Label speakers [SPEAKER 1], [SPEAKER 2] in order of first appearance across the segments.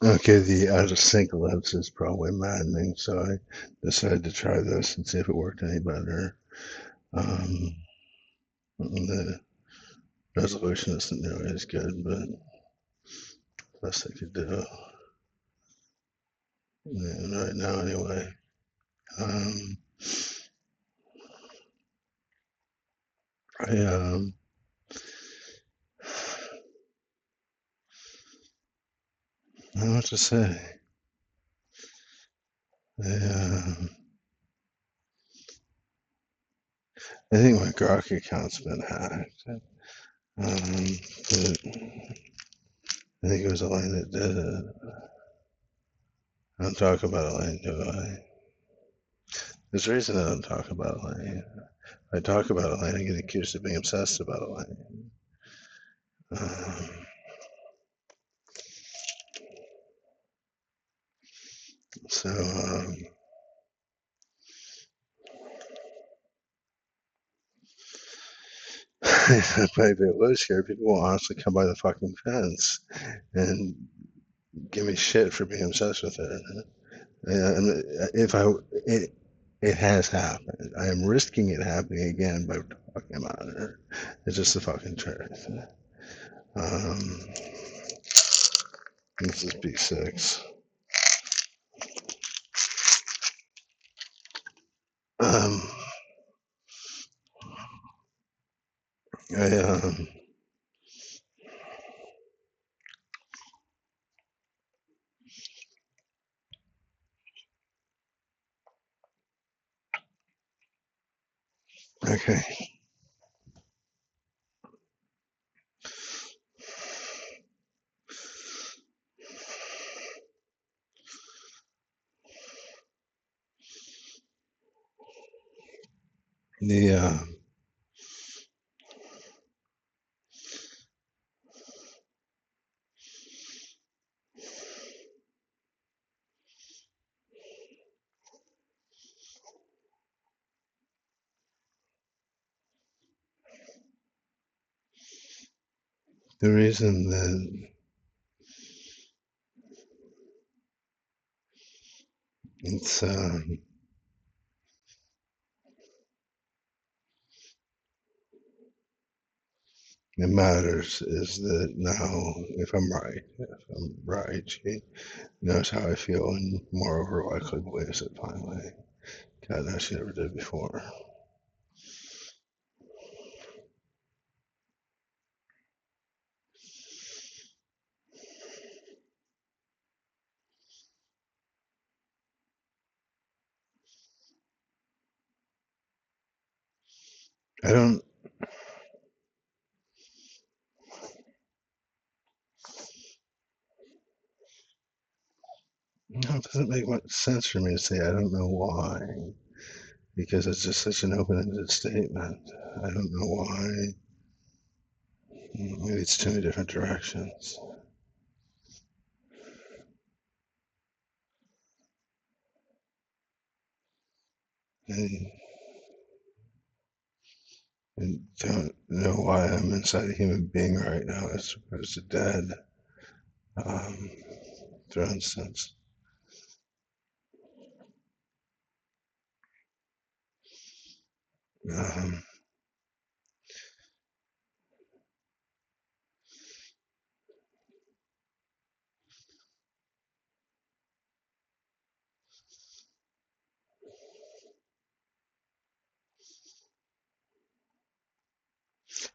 [SPEAKER 1] Okay, the out of sync lips is probably maddening, so I decided to try this and see if it worked any better. Um, the resolution isn't nearly as good, but best I could do right now, anyway. Um, I I don't know what to say. I, I think my Grok account's been hacked. But I think it was Elaine that did it. I don't talk about Elaine, do I? There's a reason I don't talk about Elaine. I talk about Elaine, I get accused of being obsessed about Elaine. Um, so, if I lose here, people will honestly come by the fucking fence and give me shit for being obsessed with it. And if I, it, it has happened. I am risking it happening again by talking about it. It's just the fucking truth. Um, this is B6. Um, I, okay. The, the reason that it's, it matters is that now, if I'm right, she knows how I feel and moreover likely believes it finally. God knows she never did before. I don't, it doesn't make much sense for me to say I don't know why, because it's just such an open-ended statement. I don't know why. Maybe it's too many different directions. I, I don't know why I'm inside a human being right now as opposed to dead, um, for instance. Um,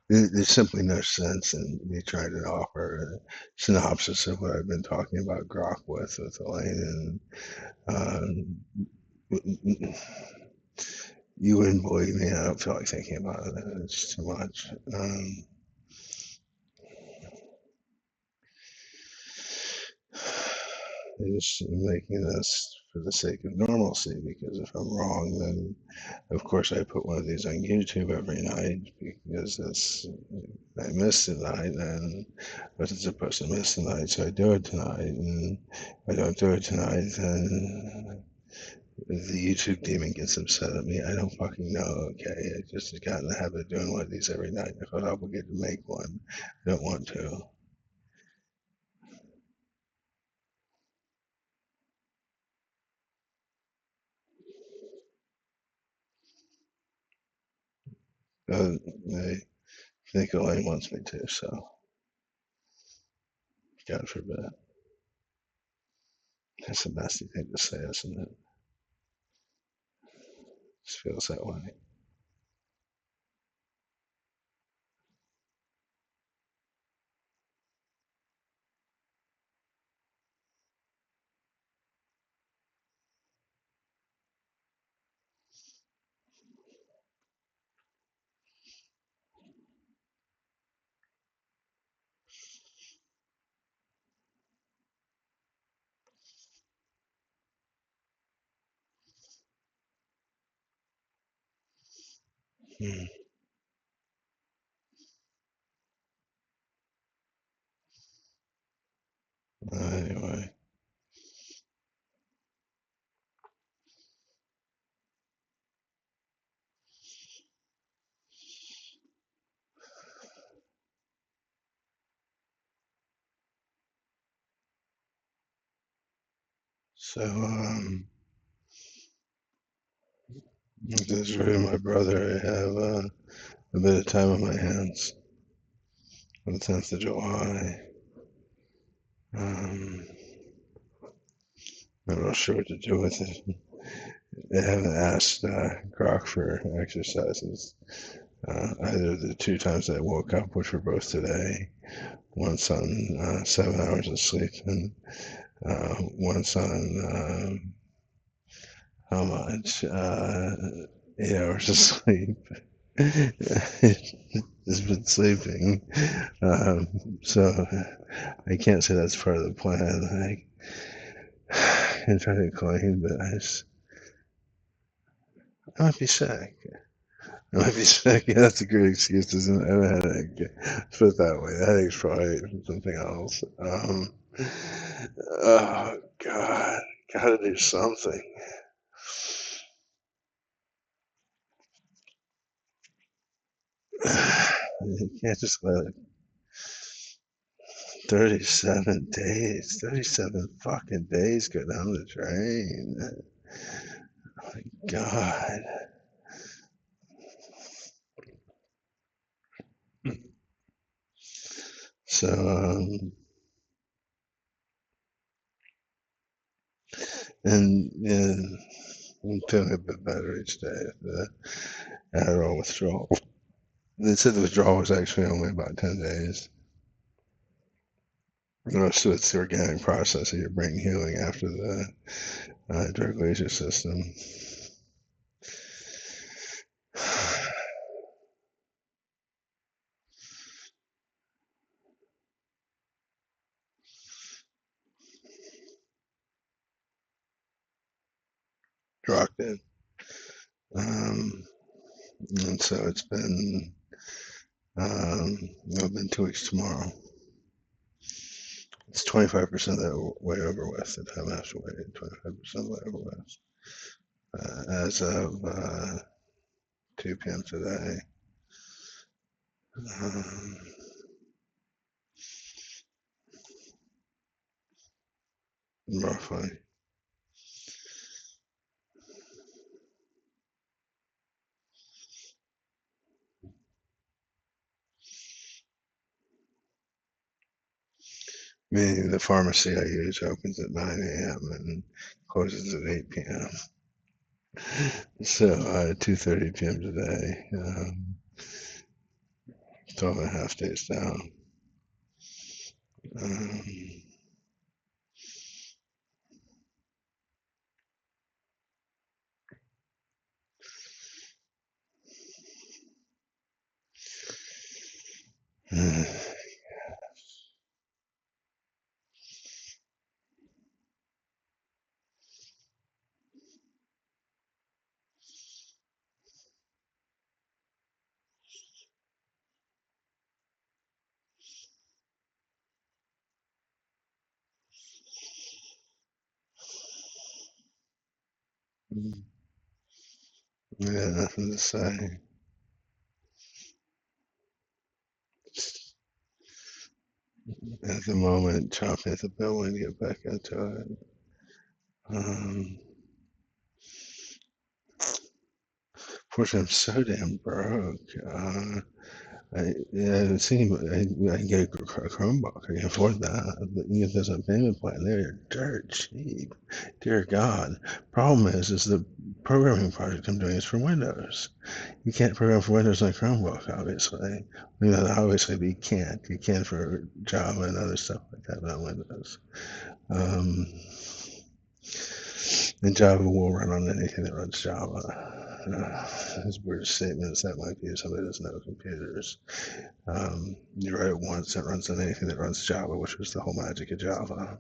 [SPEAKER 1] there's simply no sense in me trying to offer a synopsis of what I've been talking about Grok with Elaine. And you wouldn't believe me. I don't feel like thinking about it. It's too much. I'm just making this for the sake of normalcy because if I'm wrong, then of course I put one of these on YouTube every night because this I missed tonight and I wasn't supposed to miss tonight, so I do it tonight. And if I don't do it tonight, then the YouTube demon gets upset at me. I don't fucking know. Okay, I just got in the habit of doing one of these every night. I felt obligated to make one. I don't want to. I think Elaine wants me to, so God forbid. That's a nasty thing to say, isn't it? Just feels that way. Hmm. Anyway, so this is really my brother. I have a bit of time on my hands on the 10th of July. I'm not sure what to do with it. I haven't asked Grok for exercises. Either the 2 times I woke up, which were both today, once on 7 hours of sleep, and once on how much? 8 hours of sleep. Has been sleeping, so I can't say that's part of the plan. I can try to claim, but I might be sick. I might be sick. Yeah, that's a great excuse, isn't it? I have a headache. Let's put it that way. The headache's probably something else. Oh God, gotta do something. You can't just let it. 37 days, 37 fucking days go down the drain. Oh my God. So, and yeah, I'm feeling a bit better each day. The Adderall withdrawal. They said the withdrawal was actually only about 10 days. So it's the organic process of your brain healing after the drug laser system. Dropped in. And so it's been, it'll been 2 weeks tomorrow. It's 25% of the way over with. The time I have to wait, 25% of the way over with. As of 2 p.m. today. Um, roughly. Meaning the pharmacy I use opens at 9 a.m. and closes at 8 p.m. So 2:30 p.m. today, 12 and a half days down. Um, yeah, nothing to say. At the moment, chopping at the bit when you get back into it. Um, Fortunately, I'm so damn broke. It seems I can get a Chromebook. I can afford that. But you get those on payment plan. They're dirt cheap. Dear God. Problem is the programming project I'm doing is for Windows. You can't program for Windows on a Chromebook, obviously. Obviously, but you can't. You can for Java and other stuff like that on Windows. Um, and Java will run on anything that runs Java. As weird a statement as that might be, if somebody doesn't know computers. You write it once, it runs on anything that runs Java, which was the whole magic of Java.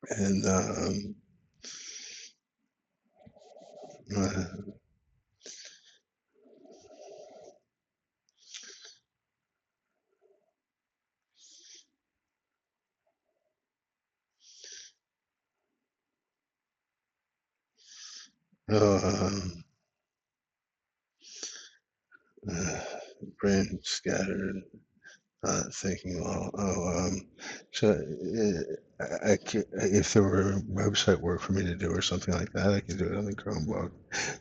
[SPEAKER 1] And um, brain scattered, thinking well. So if there were website work for me to do or something like that, I could do it on the Chromebook,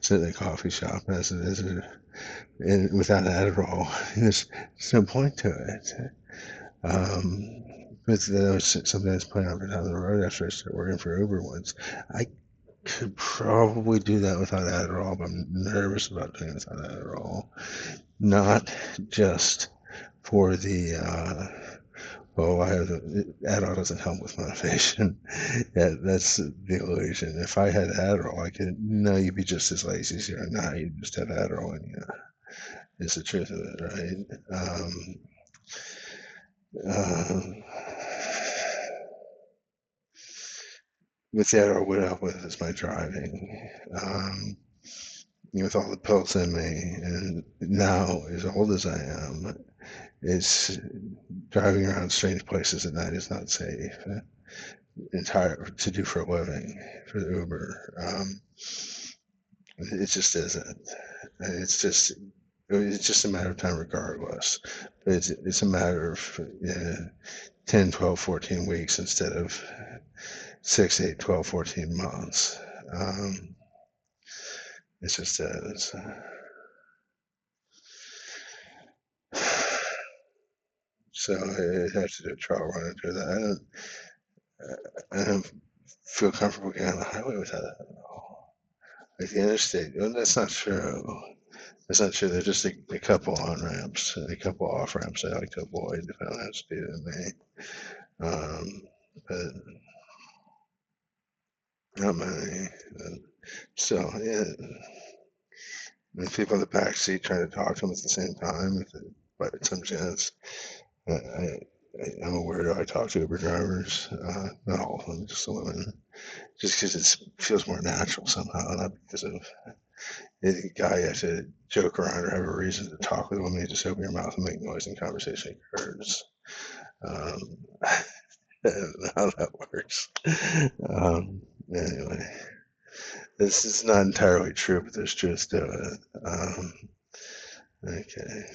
[SPEAKER 1] sit in a coffee shop as it is, and without Adderall. There's no point to it. But that was something that's playing out down the road after I started working for Uber once. I could probably do that without Adderall, but I'm nervous about doing it without Adderall. Not just for the well, I have Adderall doesn't help with motivation. Yeah, that's the illusion. If I had Adderall, I could. No, you'd be just as lazy as you are now. You just have Adderall in you. Is the truth of it, right? Um, with the Adderall, what I help with is my driving. With all the pills in me, and now as old as I am, it's driving around strange places at night is not safe. Entire to do for a living for the Uber. It just isn't. It's just a matter of time regardless. But it's a matter of 10, 12, 14 weeks instead of 6, 8, 12, 14 months. It just is. So I have to do a trial run and do that. I don't feel comfortable getting on the highway without that at all. Like the interstate, well, that's not true. That's not true. There's just a couple on ramps, a couple off ramps I like to avoid if I don't have speed in me. But not many. So yeah, and people in the back seat trying to talk to them at the same time, by some chance. I'm a weirdo. I talk to Uber drivers, not all of them, just the women, just because it feels more natural somehow, not because of the guy you have to joke around or have a reason to talk with a woman. You just open your mouth and make noise and conversation occurs. Um, I don't know how that works. Anyway, this is not entirely true, but there's truth to it. Okay.